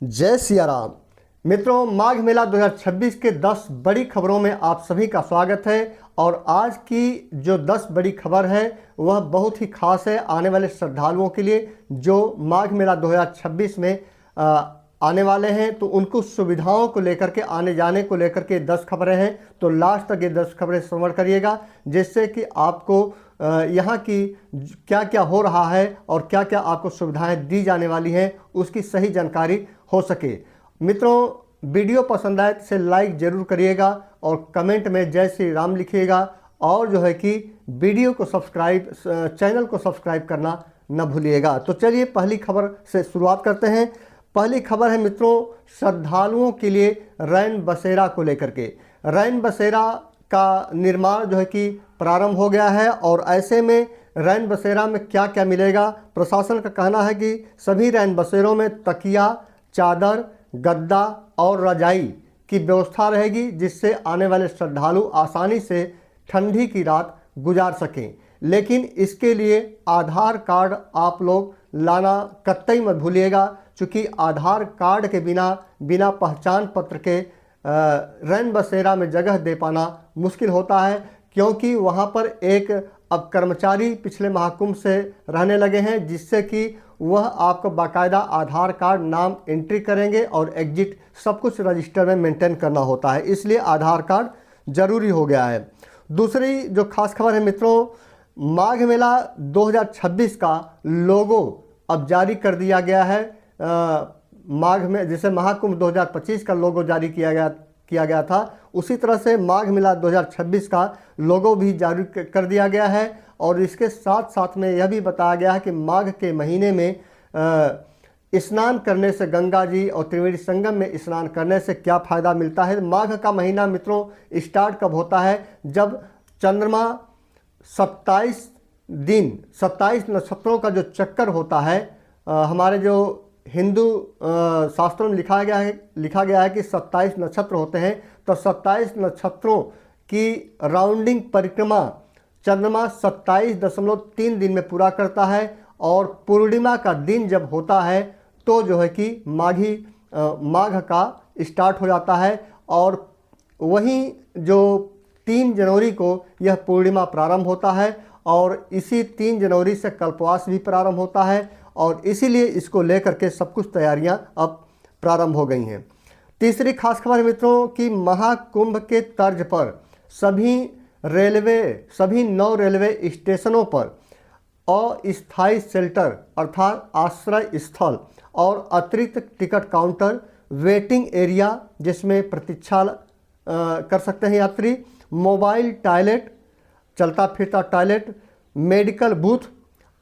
जय सिया राम। मित्रों, माघ मेला 2026 के 10 बड़ी खबरों में आप सभी का स्वागत है। और आज की जो 10 बड़ी खबर है वह बहुत ही खास है आने वाले श्रद्धालुओं के लिए जो माघ मेला 2026 में आने वाले हैं। तो उनको सुविधाओं को लेकर के, आने जाने को लेकर के 10 खबरें हैं। तो लास्ट तक ये 10 खबरें श्रवण करिएगा, जिससे कि आपको यहाँ की क्या क्या हो रहा है और क्या क्या आपको सुविधाएं दी जाने वाली हैं उसकी सही जानकारी हो सके। मित्रों, वीडियो पसंद आए तो लाइक जरूर करिएगा और कमेंट में जय श्री राम लिखिएगा। और जो है कि वीडियो को चैनल को सब्सक्राइब करना न भूलिएगा। तो चलिए पहली खबर से शुरुआत करते हैं। पहली खबर है मित्रों, श्रद्धालुओं के लिए रैन बसेरा को लेकर के। रैन बसेरा का निर्माण जो है कि प्रारंभ हो गया है। और ऐसे में रैन बसेरा में क्या क्या मिलेगा, प्रशासन का कहना है कि सभी रैन बसेरों में तकिया, चादर, गद्दा और रजाई की व्यवस्था रहेगी, जिससे आने वाले श्रद्धालु आसानी से ठंडी की रात गुजार सकें। लेकिन इसके लिए आधार कार्ड आप लोग लाना कतई मत भूलिएगा, क्योंकि आधार कार्ड के बिना पहचान पत्र के रैन बसेरा में जगह दे पाना मुश्किल होता है। क्योंकि वहाँ पर एक अब कर्मचारी पिछले महाकुंभ से रहने लगे हैं, जिससे कि वह आपको बाकायदा आधार कार्ड, नाम एंट्री करेंगे और एग्जिट सब कुछ रजिस्टर में मेंटेन करना होता है। इसलिए आधार कार्ड जरूरी हो गया है। दूसरी जो खास खबर है मित्रों, माघ मेला 2026 का लोगो अब जारी कर दिया गया है। माघ में जैसे महाकुंभ 2025 का लोगो जारी किया गया था, उसी तरह से माघ मेला 2026 का लोगो भी जारी कर दिया गया है। और इसके साथ साथ में यह भी बताया गया है कि माघ के महीने में स्नान करने से, गंगा जी और त्रिवेणी संगम में स्नान करने से क्या फ़ायदा मिलता है। माघ का महीना मित्रों स्टार्ट कब होता है, जब चंद्रमा 27 दिन 27 नक्षत्रों का जो चक्कर होता है। हमारे जो हिंदू शास्त्रों में लिखा गया है कि 27 नक्षत्र होते हैं। तो 27 नक्षत्रों की राउंडिंग परिक्रमा चंद्रमा 27.3 दिन में पूरा करता है। और पूर्णिमा का दिन जब होता है तो जो है कि माघ का स्टार्ट हो जाता है। और वहीं जो 3 जनवरी को यह पूर्णिमा प्रारंभ होता है। और इसी 3 जनवरी से कल्पवास भी प्रारंभ होता है। और इसीलिए इसको लेकर के सब कुछ तैयारियां अब प्रारंभ हो गई हैं। तीसरी खास खबर मित्रों कि महाकुंभ के तर्ज पर सभी 9 रेलवे स्टेशनों पर अस्थायी शेल्टर अर्थात आश्रय स्थल और अतिरिक्त टिकट काउंटर, वेटिंग एरिया जिसमें प्रतीक्षा कर सकते हैं यात्री, मोबाइल टॉयलेट, चलता फिरता टॉयलेट, मेडिकल बूथ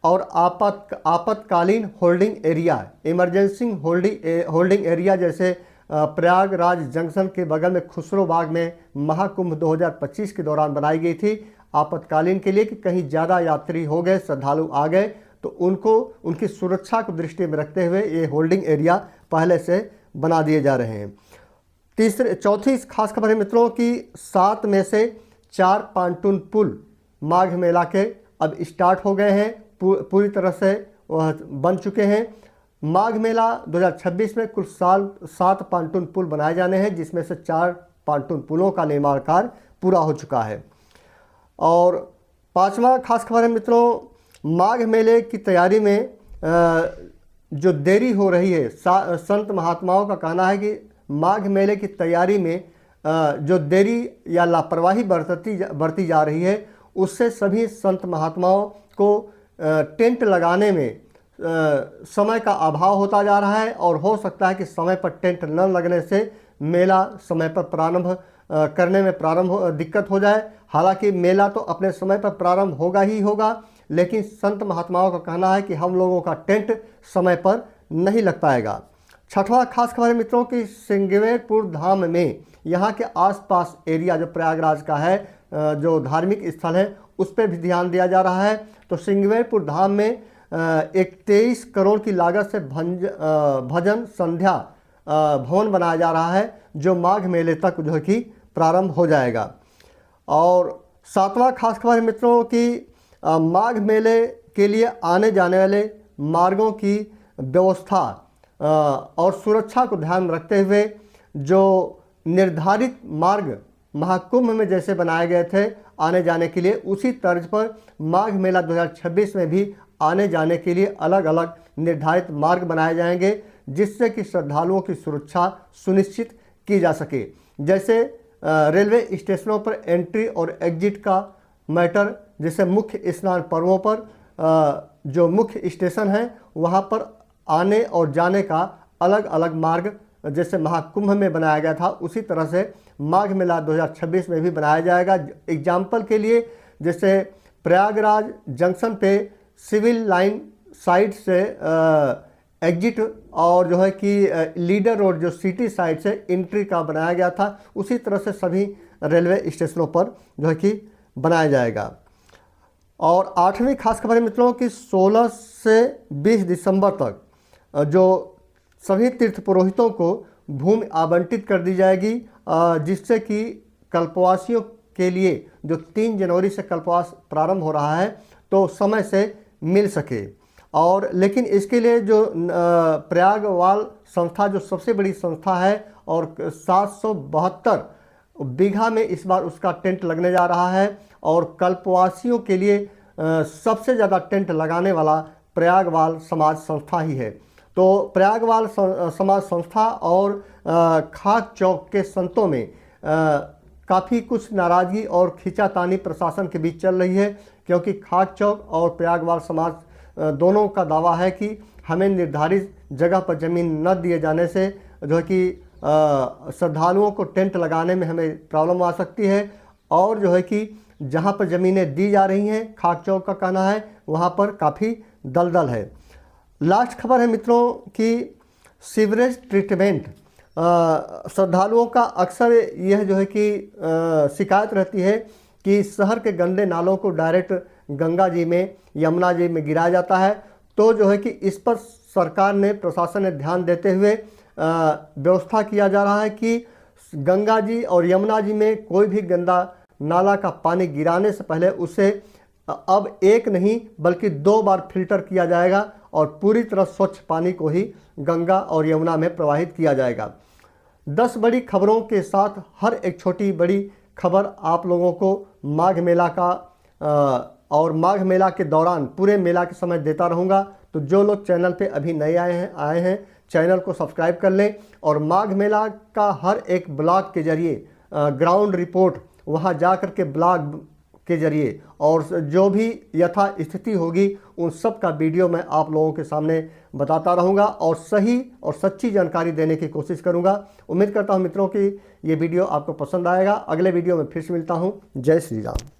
और आपातकालीन holding area, emergency holding area जैसे प्रयागराज जंक्शन के बगल में खुसरो बाग में महाकुंभ 2025 के दौरान बनाई गई थी आपातकालीन के लिए, कि कहीं ज़्यादा यात्री हो गए, श्रद्धालु आ गए तो उनकी सुरक्षा को दृष्टि में रखते हुए ये होल्डिंग एरिया पहले से बना दिए जा रहे हैं। चौथी खास खबर है मित्रों कि 7 में से 4 पांटून पुल माघ मेला के अब स्टार्ट हो गए हैं, पूरी तरह से वह बन चुके हैं। माघ मेला 2026 में कुल 7 पांटून पुल बनाए जाने हैं, जिसमें से 4 पांटून पुलों का निर्माण कार्य पूरा हो चुका है। और 5वां खास खबर है मित्रों, माघ मेले की तैयारी में जो देरी हो रही है, संत महात्माओं का कहना है कि माघ मेले की तैयारी में जो देरी या लापरवाही बरती जा रही है, उससे सभी संत महात्माओं को टेंट लगाने में समय का अभाव होता जा रहा है। और हो सकता है कि समय पर टेंट न लगने से मेला समय पर प्रारंभ करने में दिक्कत हो जाए। हालांकि मेला तो अपने समय पर प्रारंभ होगा ही होगा, लेकिन संत महात्माओं का कहना है कि हम लोगों का टेंट समय पर नहीं लग पाएगा। 6वां खास खबर है मित्रों कि श्रृंगेरपुर धाम में यहाँ के आसपास एरिया जो प्रयागराज का है, जो धार्मिक स्थल है, उस पर भी ध्यान दिया जा रहा है। तो श्रृंगेरपुर धाम में एक 23 करोड़ की लागत से भजन संध्या भवन बनाया जा रहा है, जो माघ मेले तक जो है कि प्रारंभ हो जाएगा। और 7वां खास खबर है मित्रों कि माघ मेले के लिए आने जाने वाले मार्गों की व्यवस्था और सुरक्षा को ध्यान में रखते हुए जो निर्धारित मार्ग महाकुंभ में जैसे बनाए गए थे आने जाने के लिए, उसी तर्ज पर माघ मेला 2026 में भी आने जाने के लिए अलग अलग निर्धारित मार्ग बनाए जाएंगे, जिससे कि श्रद्धालुओं की सुरक्षा सुनिश्चित की जा सके। जैसे रेलवे स्टेशनों पर एंट्री और एग्जिट का मैटर, जैसे मुख्य स्नान पर्वों पर जो मुख्य स्टेशन हैं वहाँ पर आने और जाने का अलग अलग मार्ग जैसे महाकुंभ में बनाया गया था, उसी तरह से माघ मेला 2026 में भी बनाया जाएगा। एग्जाम्पल के लिए जैसे प्रयागराज जंक्शन पे सिविल लाइन साइड से एग्जिट और जो है कि लीडर रोड जो सिटी साइड से एंट्री का बनाया गया था, उसी तरह से सभी रेलवे स्टेशनों पर जो है कि बनाया जाएगा। और 8वीं खास खबर है मित्रों कि 16 से 20 दिसंबर तक जो सभी तीर्थ पुरोहितों को भूमि आवंटित कर दी जाएगी, जिससे कि कल्पवासियों के लिए जो 3 जनवरी से कल्पवास प्रारंभ हो रहा है तो समय से मिल सके। और लेकिन इसके लिए जो प्रयागवाल संस्था जो सबसे बड़ी संस्था है और 772 बीघा में इस बार उसका टेंट लगने जा रहा है, और कल्पवासियों के लिए सबसे ज़्यादा टेंट लगाने वाला प्रयागवाल समाज संस्था ही है। तो प्रयागवाल समाज संस्था और खाक चौक के संतों में काफ़ी कुछ नाराज़गी और खींचातानी प्रशासन के बीच चल रही है, क्योंकि खाक चौक और प्रयागवाल समाज दोनों का दावा है कि हमें निर्धारित जगह पर ज़मीन न दिए जाने से जो है कि श्रद्धालुओं को टेंट लगाने में हमें प्रॉब्लम आ सकती है, और जो है कि जहाँ पर ज़मीनें दी जा रही हैं खाक चौक का कहना है वहाँ पर काफ़ी दलदल है। लास्ट खबर है मित्रों कि सीवरेज ट्रीटमेंट, श्रद्धालुओं का अक्सर यह जो है कि शिकायत रहती है कि शहर के गंदे नालों को डायरेक्ट गंगा जी में यमुना जी में गिराया जाता है। तो जो है कि इस पर सरकार ने प्रशासन ने ध्यान देते हुए व्यवस्था किया जा रहा है कि गंगा जी और यमुना जी में कोई भी गंदा नाला का पानी गिराने से पहले उसे अब एक नहीं बल्कि 2 बार फिल्टर किया जाएगा और पूरी तरह स्वच्छ पानी को ही गंगा और यमुना में प्रवाहित किया जाएगा। 10 बड़ी खबरों के साथ हर एक छोटी बड़ी खबर आप लोगों को माघ मेला का और माघ मेला के दौरान पूरे मेला के समय देता रहूँगा। तो जो लोग चैनल पे अभी नए आए हैं चैनल को सब्सक्राइब कर लें, और माघ मेला का हर एक ब्लॉग के जरिए ग्राउंड रिपोर्ट वहाँ जा कर के ब्लॉग के जरिए और जो भी यथा स्थिति होगी उन सब का वीडियो मैं आप लोगों के सामने बताता रहूँगा और सही और सच्ची जानकारी देने की कोशिश करूँगा। उम्मीद करता हूँ मित्रों कि ये वीडियो आपको पसंद आएगा। अगले वीडियो में फिर से मिलता हूँ। जय श्री राम।